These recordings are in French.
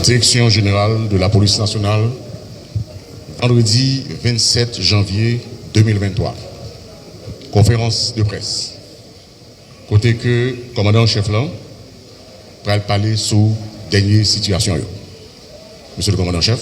Direction générale de la police nationale, vendredi 27 janvier 2023. Conférence de presse. Côté que commandant chef là, va parler sur dernière situation. Monsieur le commandant chef.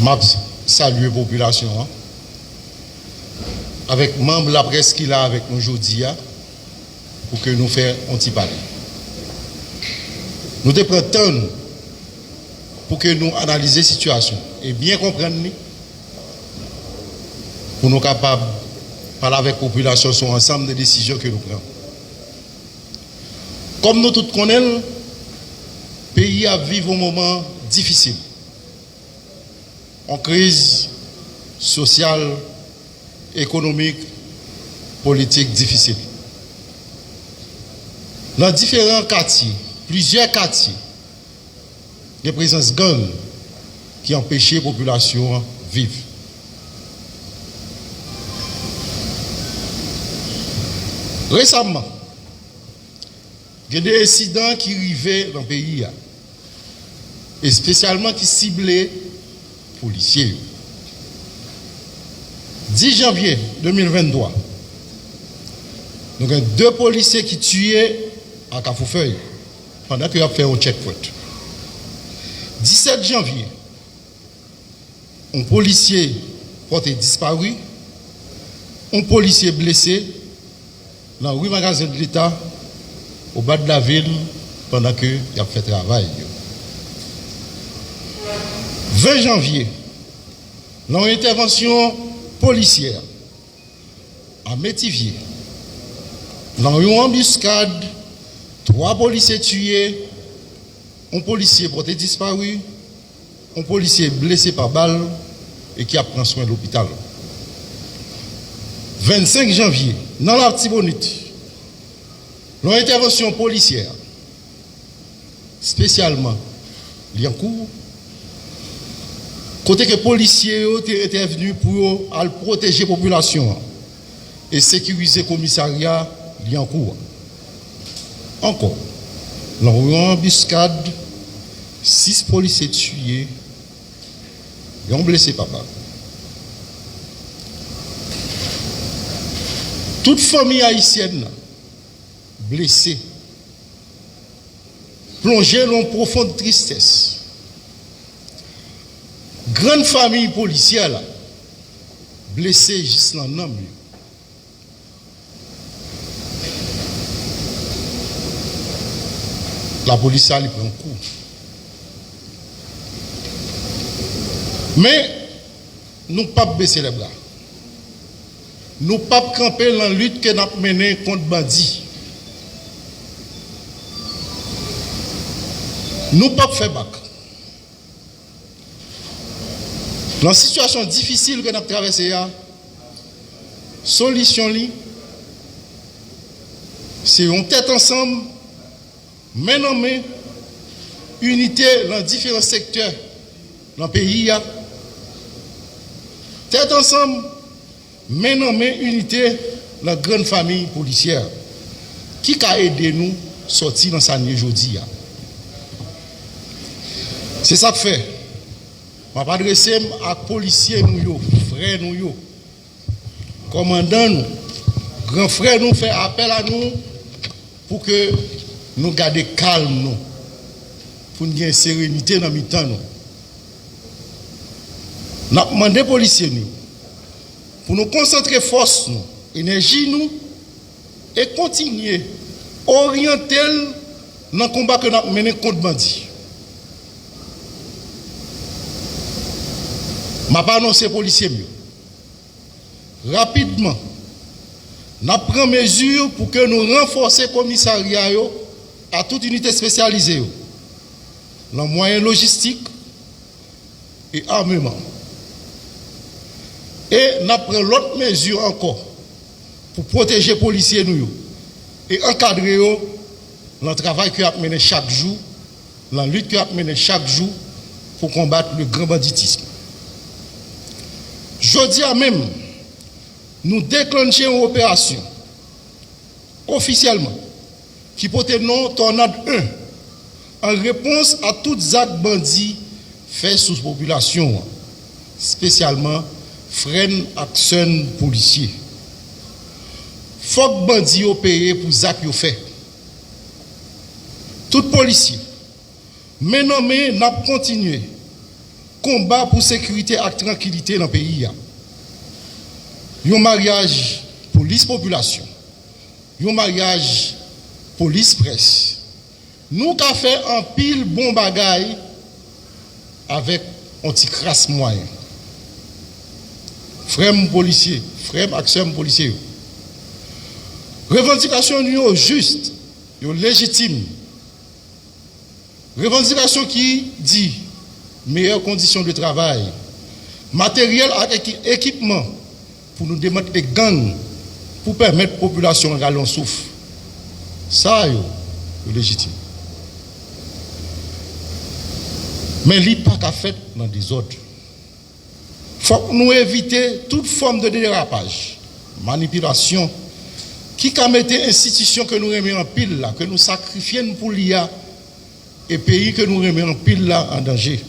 Max, saluer la population. Avec membre de la presse qui est là avec nous aujourd'hui, pour que nous fassions un petit parler. Nous devons prendre temps pour que nous analysions la situation et bien comprendre pour nous capables de parler avec la population sur l'ensemble des décisions que nous prenons. Comme nous tous connaissons, le pays a vécu un moment difficile. En crise sociale, économique, politique difficile. Dans différents quartiers, plusieurs quartiers, il y a présence de gangs qui empêchent la population de vivre. Récemment, il y a des incidents qui arrivaient dans le pays, et spécialement qui ciblaient policiers. 10 janvier 2023, nous avons 2 policiers qui tuaient à Cafoufeuille pendant qu'ils ont fait un checkpoint. 17 janvier, un policier porté disparu, un policier blessé dans le magasin de l'État au bas de la ville pendant qu'il a fait travail. 20 janvier, dans une intervention policière à Métivier, dans une embuscade, 3 policiers tués, un policier porté disparu, un policier blessé par balle et qui a pris soin de l'hôpital. 25 janvier, dans l'Artibonite, dans une intervention policière, spécialement Liancourt, côté que les policiers étaient venus pour protéger la population et sécuriser le commissariat Liancourt. Encore, dans une embuscade, 6 policiers tués et ont blessé papa. Toute famille haïtienne blessée, plongée dans une profonde tristesse. Grande famille policière blessée juste dans le nom. La police a lui prend un coup. Mais nous ne pouvons pas baisser les bras. Nous ne pouvons pas camper dans la lutte que nous avons menée contre les bandits. Nous ne pouvons pas faire bac. Dans la situation difficile que nous avons traversée, la solution, c'est une tête ensemble, main en main, unité dans différents secteurs dans le pays. Tête ensemble, main en main, unité dans la grande famille policière qui a aidé nous à sortir dans sa nuit aujourd'hui. C'est ça que fait. Je vais m'adresser à policiers, frères, commandants, nous, grands frères, nous fait appel à nous pour que nous gardions calme, nous, pour nous avoir sérénité dans le temps. Nous avons demandé aux policiers nous, pour nous concentrer force, nous, énergie, nous, et continuer à orienter dans le combat que nous avons mené contre les bandits. Je vais annoncer aux policiers mieux. Rapidement, nous prenons mesure pour que nous renforcions le commissariat à toute unité spécialisée, dans les moyens logistiques et armement. Et nous prenons l'autre mesure encore pour protéger les policiers, et encadrer dans le travail que a mené chaque jour, dans la lutte que a mené chaque jour pour combattre le grand banditisme. Jeudi à même, nous déclenchons une opération officiellement qui porte le nom Tornade 1 en réponse à tous les actes bandits faits sous la population, spécialement freine action policiers. Faut que bandits opèrent pour les actes qu'ils fait. Tout policier, mais nommé, n'a continué combat pour sécurité et tranquillité dans le pays. Un mariage police-population, un mariage police-presse. Nous avons fait un pile bon bagaille avec un petit crasse moyen. Frères policiers, frères acteurs policiers. Revendication juste, légitime. Revendication qui dit meilleures conditions de travail, matériel et équipement pour nous démettre des gangs, pour permettre la population de gagner en souffle. Ça, c'est légitime. Mais il n'y a pas qu'à faire dans des autres. Il faut que nous éviter toute forme de dérapage, manipulation, qui a mis des institutions que nous remettons en pile, là, que nous sacrifions pour l'IA, et pays que nous remettons en pile là en danger.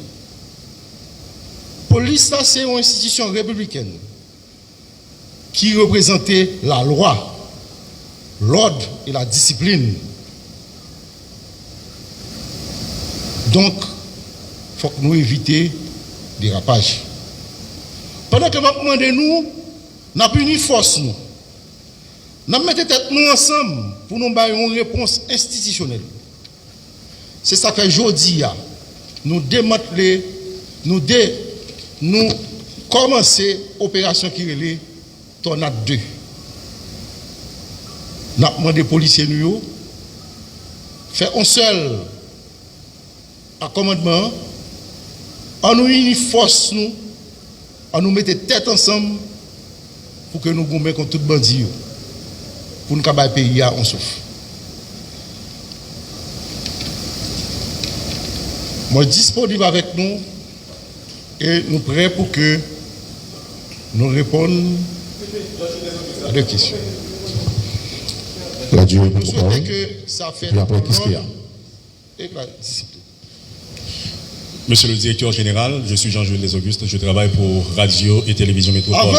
Police, c'est une institution républicaine qui représentait la loi, l'ordre et la discipline. Donc, il faut que nous évitions des rapages. Pendant que nous demandons, nous avons puni force. Nous avons mis tête nous ensemble pour nous donner une réponse institutionnelle. C'est ça que aujourd'hui, nous démanteler, nous commencer l'opération qui est la Tornade 2. Nous avons demandé aux policiers nous faire un seul commandement, en nous unir force, en nous mettre tête ensemble pour que nous gommions contre tout bandit, pour nous faire le pays en souffle. Moi, disponible avec nous et nous prêts pour que nous répondions à des questions. La durée pour souhaitons que ça fait et après, qu'est-ce qu'il y a? Et la discipline. Monsieur le directeur général, je suis Jean-Jules Les Augustes, je travaille pour Radio et Télévision Métropole.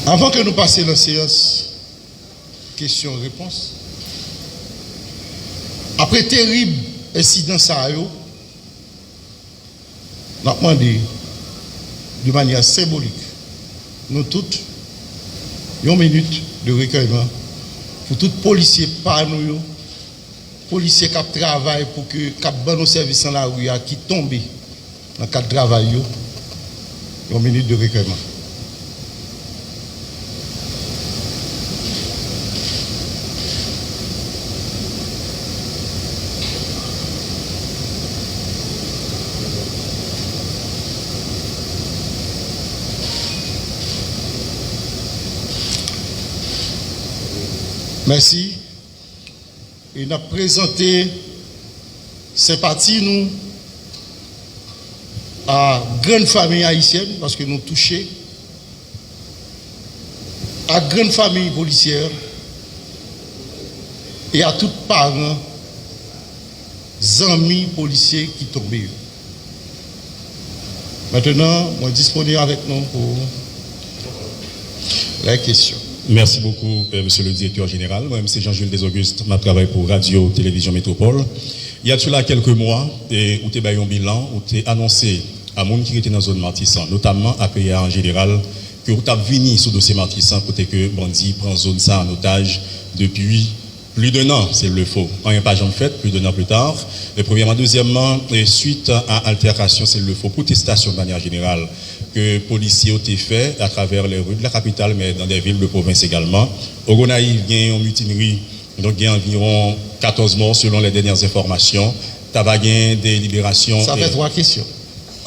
Avant que nous passions la séance questions-réponses, après terrible incident ça, nous avons demandé de manière symbolique, nous toutes, une minute de recueillement pour tout policier par nous, policier qui travaille pour que qui ban nos services dans la rue qui tombe dans le cadre de travail, une minute de recueillement. Merci. Et nous avons présenté sympathie nous à grande famille haïtienne parce que nous touchons à grande famille policière et à tous parents, amis policiers qui tombent. Maintenant, je suis disponible avec nous pour les questions. Merci beaucoup, monsieur le directeur général. Moi-même, c'est Jean-Jules Les Augustes, je travaille pour Radio Télévision Métropole. Il y a cela quelques mois, où tu as un bilan, où tu as annoncé à monde qui était dans la zone Martissan, notamment à PA en général, que tu as venu sur le dossier Martissan, côté que Bandi prend zone ça en otage depuis plus d'un an, c'est le faux. En un page en fait, plus d'un an plus tard. Et premièrement, deuxièmement, suite à altercation, c'est le faux, protestation de manière générale, que les policiers ont fait à travers les rues de la capitale, mais dans des villes de province également. Au Gonaïve, il y a une mutinerie, donc il y a environ 14 morts selon les dernières informations. Tabaguen, des libérations. Ça fait 3 questions.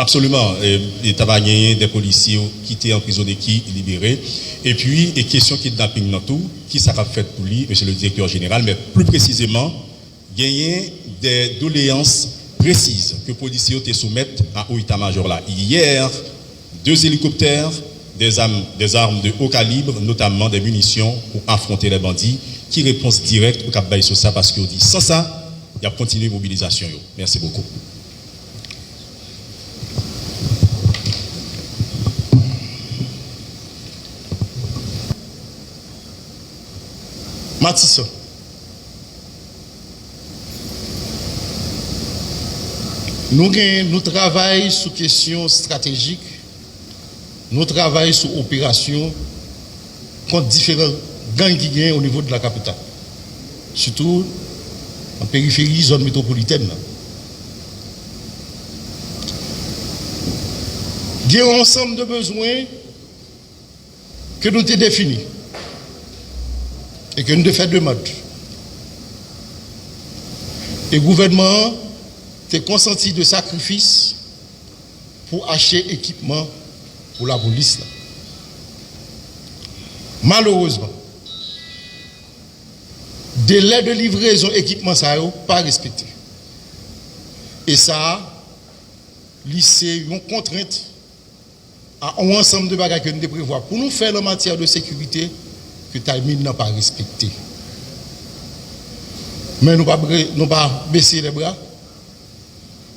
Absolument. Il y a des policiers qui étaient emprisonnés, qui libérés. Et puis, et question kidnapping dans tout, qui ça a fait pour lui, monsieur le directeur général, mais plus précisément, gagner des doléances précises que les policiers ont soumettent à haut état-major là. Hier, 2 hélicoptères, des armes de haut calibre, notamment des munitions pour affronter les bandits, qui répondent direct au Cap Baye sur ça parce qu'on dit sans ça, il y a continué la mobilisation. Merci beaucoup. Matisson. Nous travaillons sur questions stratégiques, nous travaillons sur opérations contre différents gangs qui gagnent au niveau de la capitale, surtout en périphérie, zone métropolitaine. Il y a un ensemble de besoins que nous avons définis et que nous avons fait demande. Et le gouvernement a consenti de sacrifices pour acheter équipement pour la police. Malheureusement, délai de livraison équipement ça n'a pas respecté. Et ça, c'est une contrainte à un ensemble de bagages que nous devons prévoir pour nous faire en matière de sécurité que timing n'a pas respecté. Mais nous ne pas baisser les bras.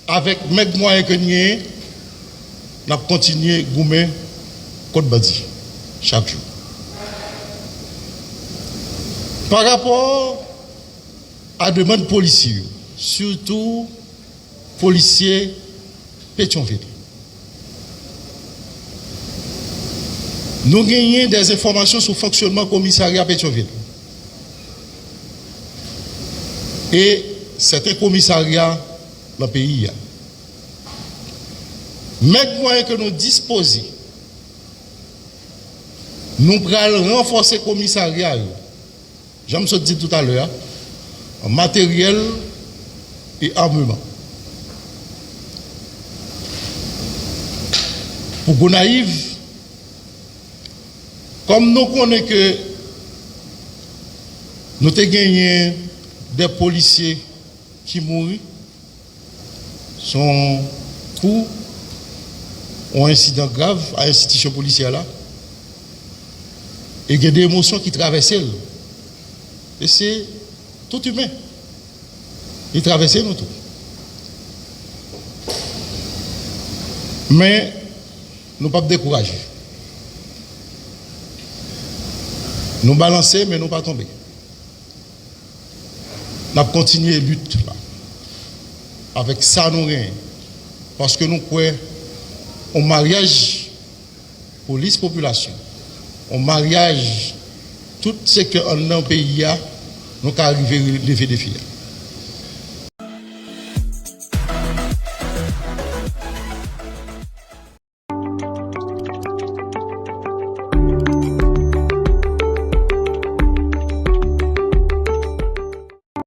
Avec les moyens que nous avons, nous avons continué à gommer Côte Badi chaque jour. Par rapport à la demande policière, surtout policiers Pétionville, nous gagnons des informations sur le fonctionnement du commissariat Pétionville. Et c'est un commissariat dans le pays. Mais moyens que nous disposons, nous allons renforcer le commissariat. Je me suis dit tout à l'heure, en matériel et armement. Pour Gonaïve, comme nous connaissons que nous avons gagné des policiers qui mourent, son coup ou incident grave à l'institution policière là, et il y a des émotions qui traversent. Et c'est tout humain. Il traverse nous tout. Mais nous ne pouvons pas décourager. Nous balancer, mais nous ne pas tomber. Nous avons continué la lutte là. Avec ça, nous rien. Parce que nous croyons au mariage police-population, au mariage, tout ce que dans le pays a, nous arrivons à lever des filles.